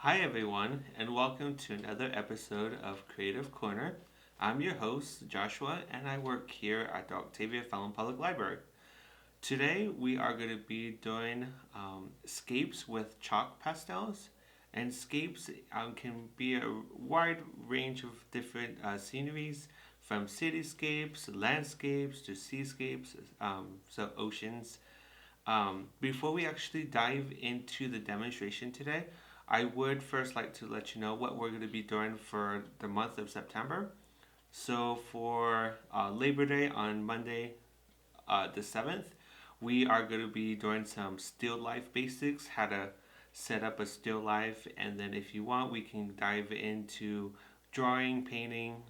Hi, everyone, and welcome to another episode of Creative Corner. I'm your host, Joshua, and I work here at the Octavia Fallon Public Library. Today, we are going to be doing scapes with chalk pastels. And scapes can be a wide range of different sceneries, from cityscapes, landscapes, to seascapes, so oceans. Before we actually dive into the demonstration today, I would first like to let you know what we're going to be doing for the month of September. So for Labor Day on Monday, the 7th, we are going to be doing some still life basics, how to set up a still life, and then if you want, we can dive into drawing, painting,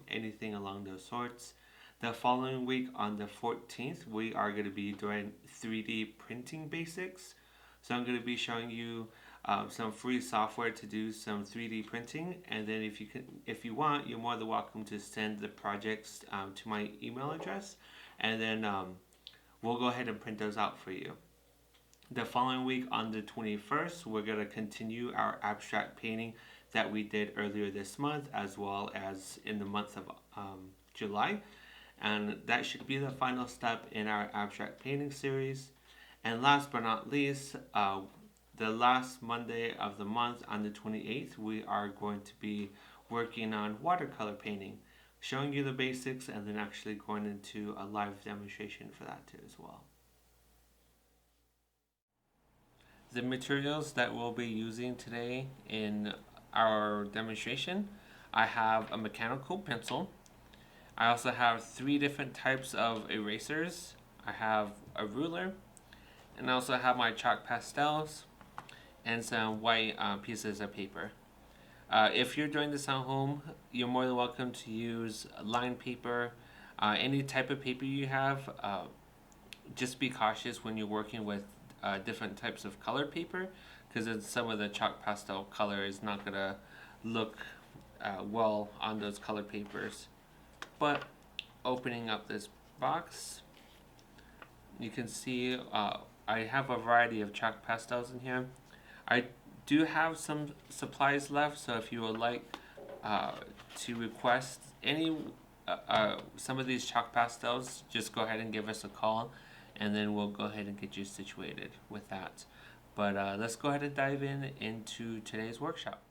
anything along those sorts. The following week on the 14th, we are going to be doing 3D printing basics. So I'm going to be showing you some free software to do some 3D printing, and then if you want, you're more than welcome to send the projects to my email address, and then we'll go ahead and print those out for you. The following week on the 21st, we're going to continue our abstract painting that we did earlier this month, as well as in the month of July. And that should be the final step in our abstract painting series. And last but not least, the last Monday of the month on the 28th, we are going to be working on watercolor painting, showing you the basics and then actually going into a live demonstration for that too as well. The materials that we'll be using today in our demonstration, I have a mechanical pencil. I also have 3 different types of erasers. I have a ruler, and I also have my chalk pastels and some white pieces of paper. If you're doing this at home, you're more than welcome to use lined paper, any type of paper you have. Just be cautious when you're working with different types of colored paper, because some of the chalk pastel color is not going to look well on those colored papers. But opening up this box, you can see I have a variety of chalk pastels in here. I do have some supplies left, so if you would like to request some of these chalk pastels, just go ahead and give us a call, and then we'll go ahead and get you situated with that. But let's go ahead and dive into today's workshop.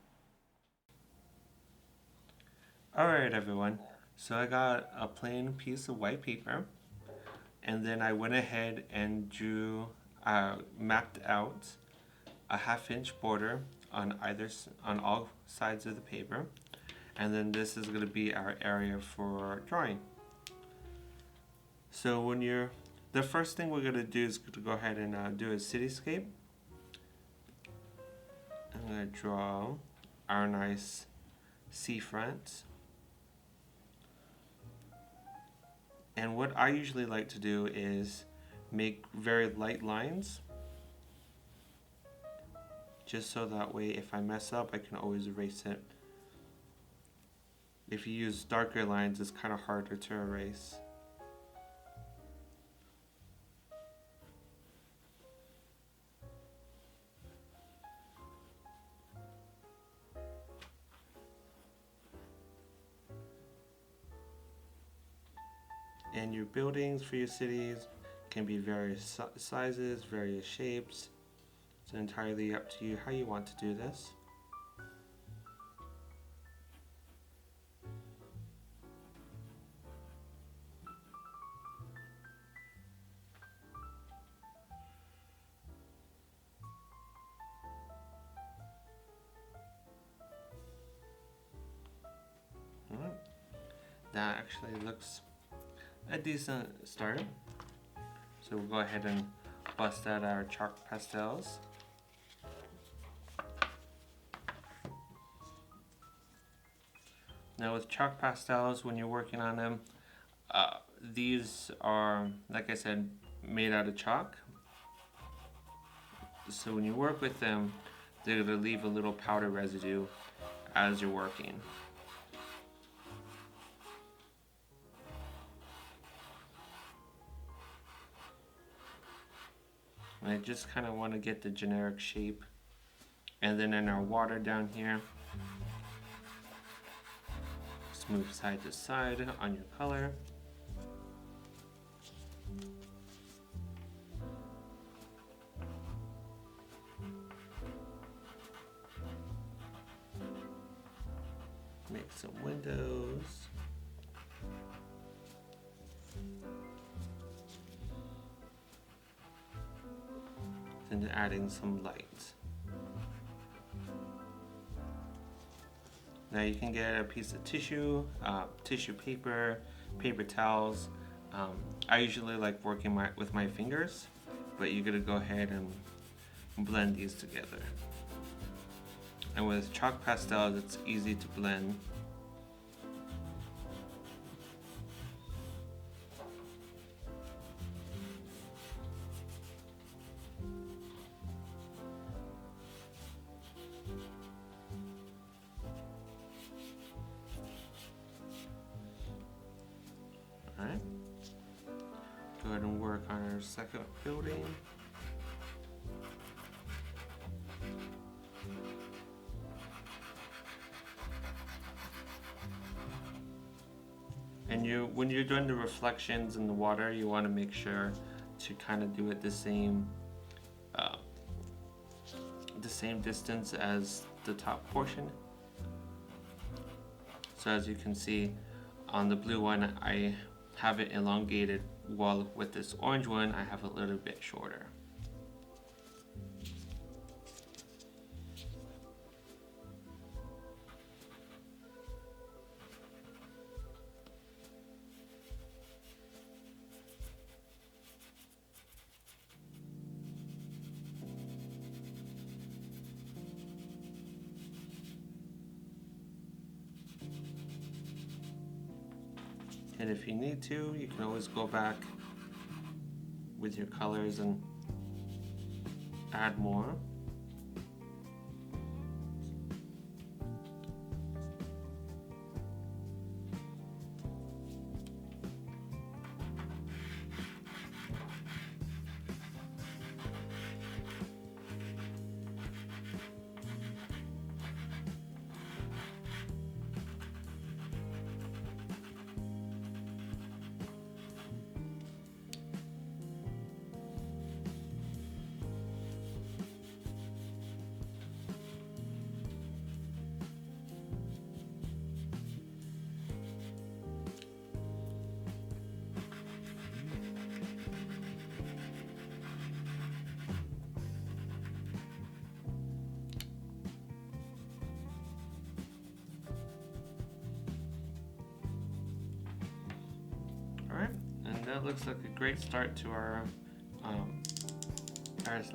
Alright, everyone. So I got a plain piece of white paper, and then I went ahead and mapped out a 1/2-inch border on all sides of the paper, and then this is going to be our area for drawing. So the first thing we're going to do is to go ahead and do a cityscape. I'm going to draw our nice seafront. And what I usually like to do is make very light lines, just so that way if I mess up, I can always erase it. If you use darker lines, it's kind of harder to erase. And your buildings for your cities can be various sizes, various shapes. It's entirely up to you how you want to do this. Alright. That actually looks a decent start. So we'll go ahead and bust out our chalk pastels. Now with chalk pastels, when you're working on them, these are, like I said, made out of chalk. So when you work with them, they're going to leave a little powder residue as you're working. And I just kind of want to get the generic shape And then in our water down here, just move side to side on your color. Make some windows. And adding some light. Now you can get a piece of tissue, tissue paper, paper towels. I usually like working with my fingers, but you're gonna go ahead and blend these together. And with chalk pastels, it's easy to blend. Alright. Go ahead and work on our second building. And when you're doing the reflections in the water, you want to make sure to kind of do it the same distance as the top portion. So as you can see on the blue one, I have it elongated, while with this orange one, I have a little bit shorter. And if you need to, you can always go back with your colors and add more. Alright, and that looks like a great start to our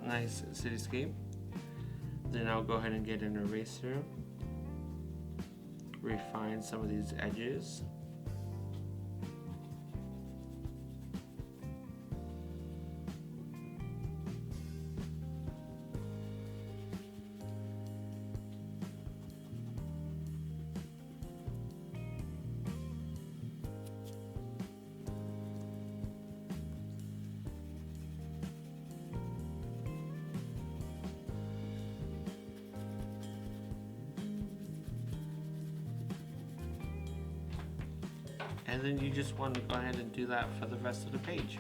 nice cityscape. Then I'll go ahead and get an eraser, refine some of these edges. And then you just want to go ahead and do that for the rest of the page.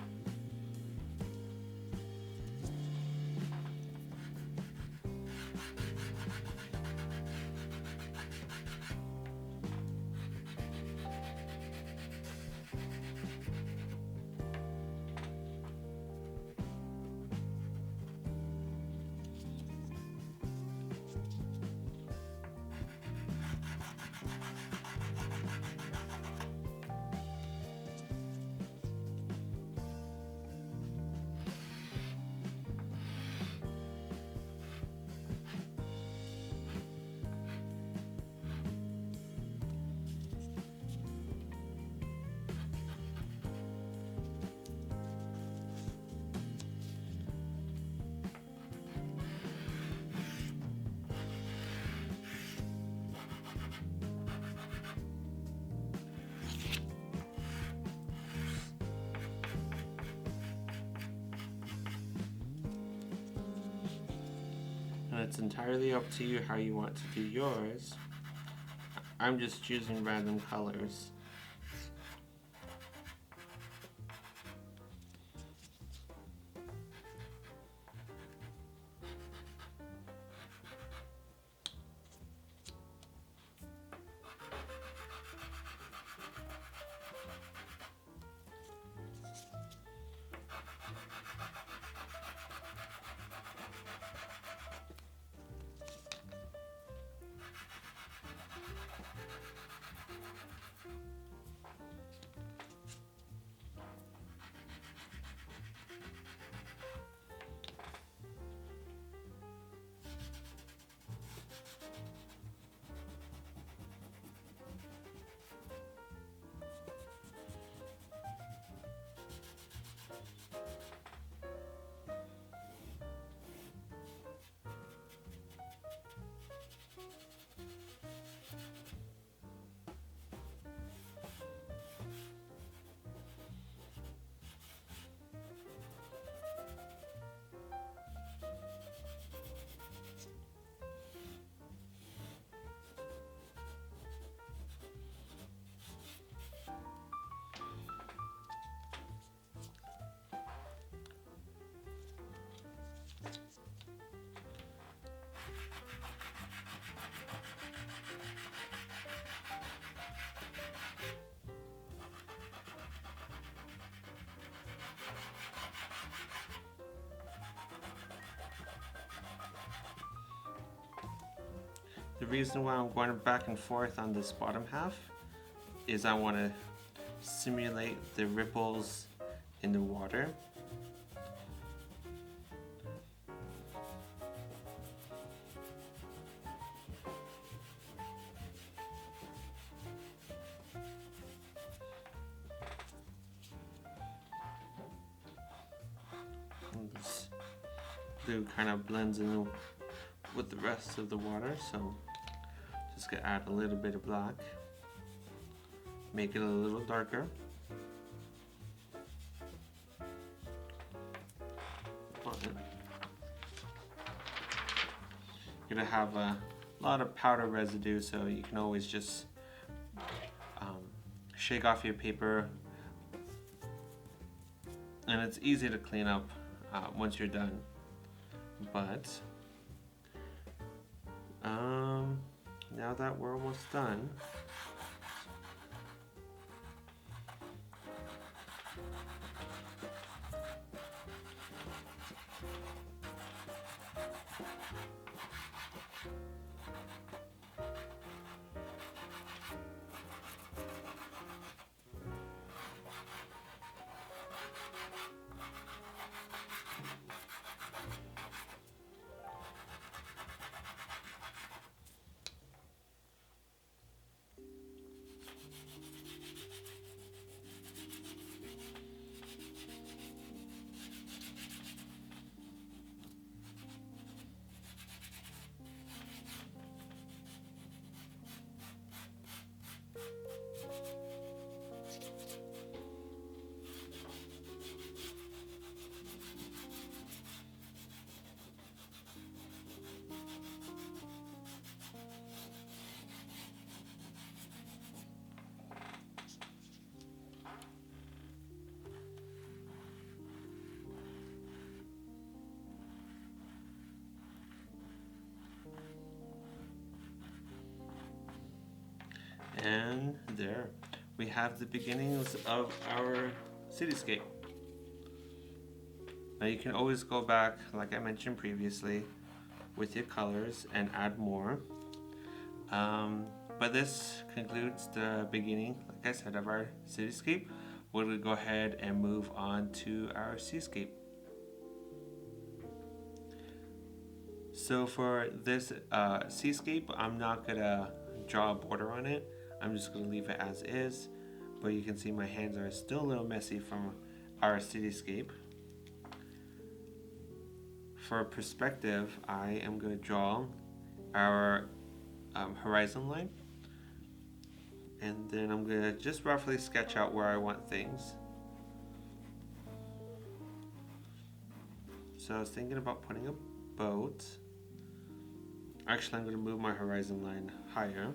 And it's entirely up to you how you want to do yours. I'm just choosing random colors. The reason why I'm going back and forth on this bottom half is I want to simulate the ripples in the water. And this blue kind of blends in with the rest of the water, so just gonna add a little bit of black, make it a little darker. You're gonna have a lot of powder residue, so you can always just shake off your paper, and it's easy to clean up once you're done. But now that we're almost done, and there we have the beginnings of our cityscape. Now you can always go back, like I mentioned previously, with your colors and add more. But this concludes the beginning, like I said, of our cityscape. We're going to go ahead and move on to our seascape. So for this seascape, I'm not going to draw a border on it. I'm just going to leave it as is. But you can see my hands are still a little messy from our cityscape. For perspective, I am going to draw our horizon line. And then I'm going to just roughly sketch out where I want things. So I was thinking about putting a boat Actually, I'm going to move my horizon line higher,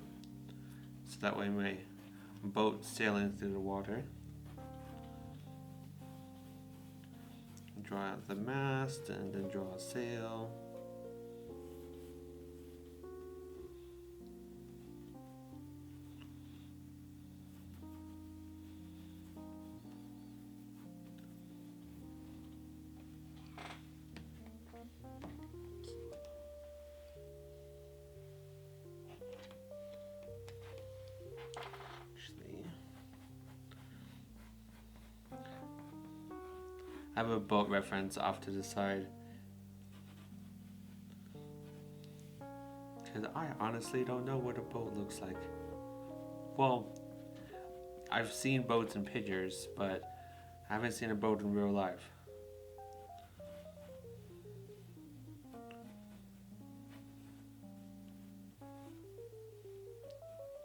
so that way my boat sailing through the water. Draw out the mast and then draw a sail. I have a boat reference off to the side. Because I honestly don't know what a boat looks like. Well, I've seen boats in pictures, but I haven't seen a boat in real life.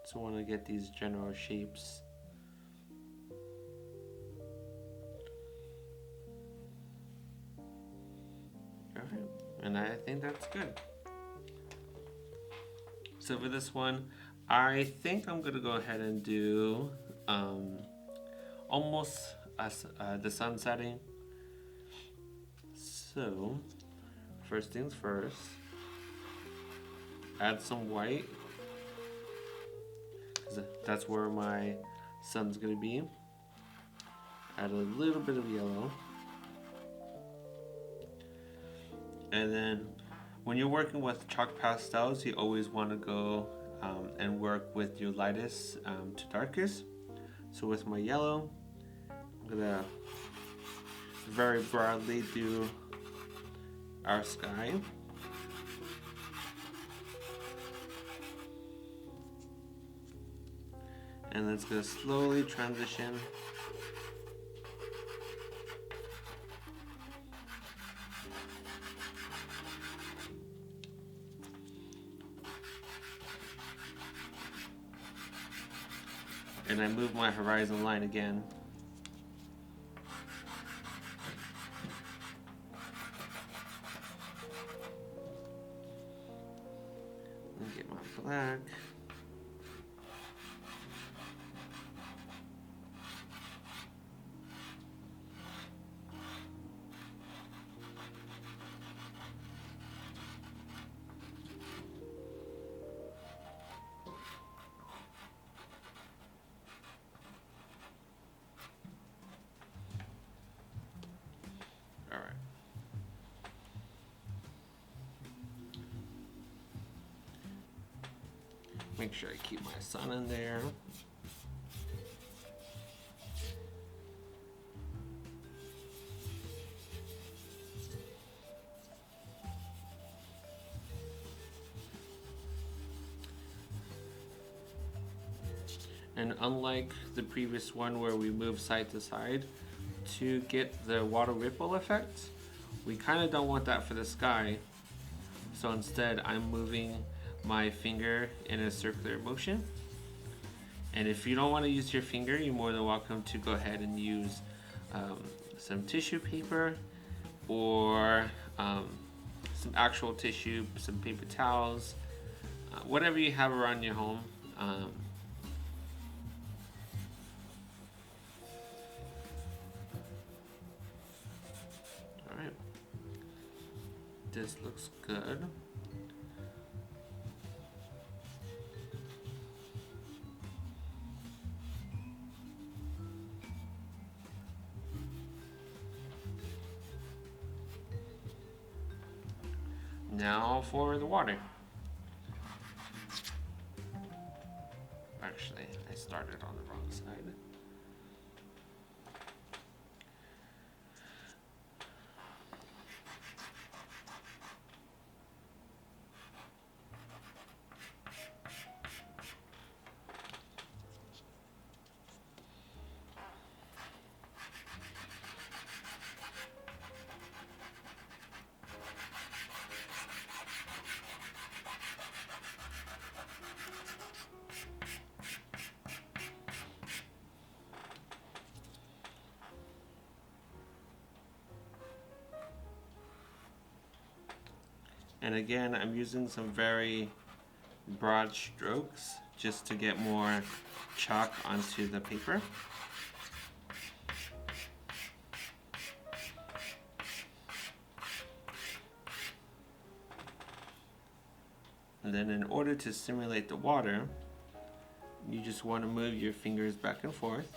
So I want to get these general shapes. Alright, and I think that's good. So for this one, I think I'm going to go ahead and do almost the sun setting. So, first things first, add some white, because that's where my sun's going to be. Add a little bit of yellow. And then when you're working with chalk pastels, you always want to go and work with your lightest to darkest. So with my yellow, I'm going to very broadly do our sky. And then it's going to slowly transition and I move my horizon line again. And get my black. Make sure I keep my sun in there. And unlike the previous one where we move side to side to get the water ripple effect, we kind of don't want that for the sky. So instead I'm moving my finger in a circular motion. And if you don't want to use your finger, you're more than welcome to go ahead and use some tissue paper or some actual tissue, some paper towels, whatever you have around your home. Alright, this looks good. Now for the water. Actually, I started on the wrong side. And again, I'm using some very broad strokes just to get more chalk onto the paper. And then in order to simulate the water, you just want to move your fingers back and forth.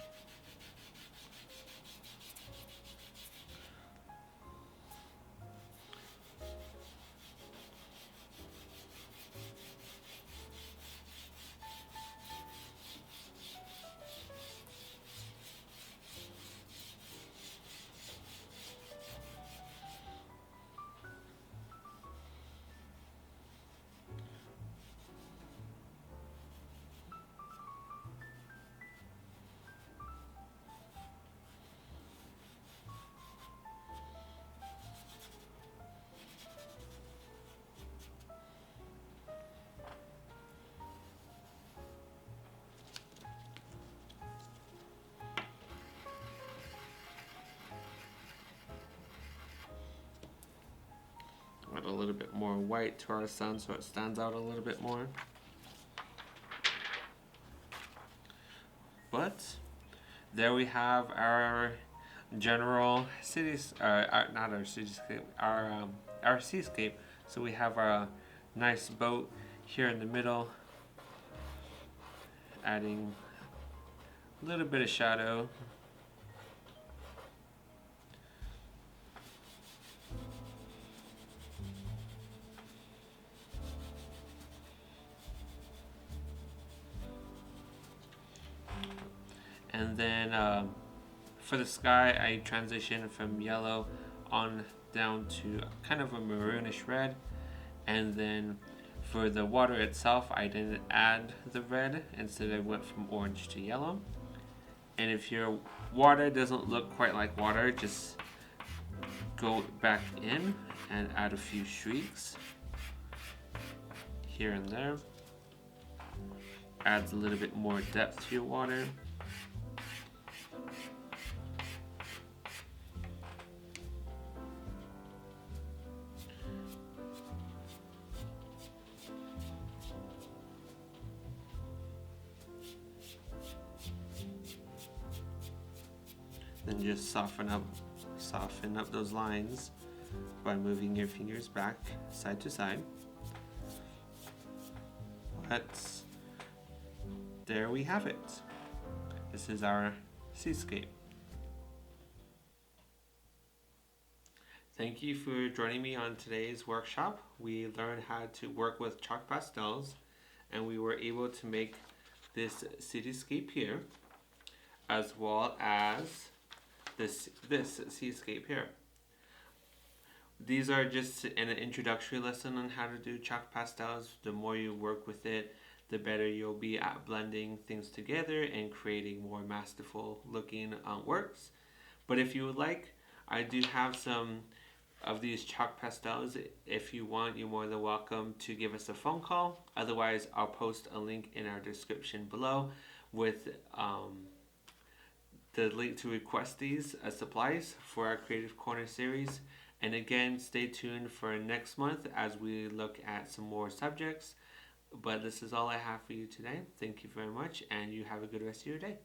Add a little bit more white to our sun so it stands out a little bit more. But there we have our general cities, not our cityscape, our seascape. So we have our nice boat here in the middle, adding a little bit of shadow. And then for the sky, I transitioned from yellow on down to kind of a maroonish red. And then for the water itself, I didn't add the red. Instead, I went from orange to yellow. And if your water doesn't look quite like water, just go back in and add a few streaks here and there. Adds a little bit more depth to your water. Then just soften up those lines by moving your fingers back side to side. But there we have it. This is our seascape. Thank you for joining me on today's workshop. We learned how to work with chalk pastels, and we were able to make this cityscape here, as well as this seascape here. These are just an introductory lesson on how to do chalk pastels. The more you work with it, the better you'll be at blending things together and creating more masterful looking works. But if you would like, I do have some of these chalk pastels. If you want, you're more than welcome to give us a phone call. Otherwise, I'll post a link in our description below with the link to request these as supplies for our Creative Corner series. And again, stay tuned for next month as we look at some more subjects. But this is all I have for you today. Thank you very much, and you have a good rest of your day.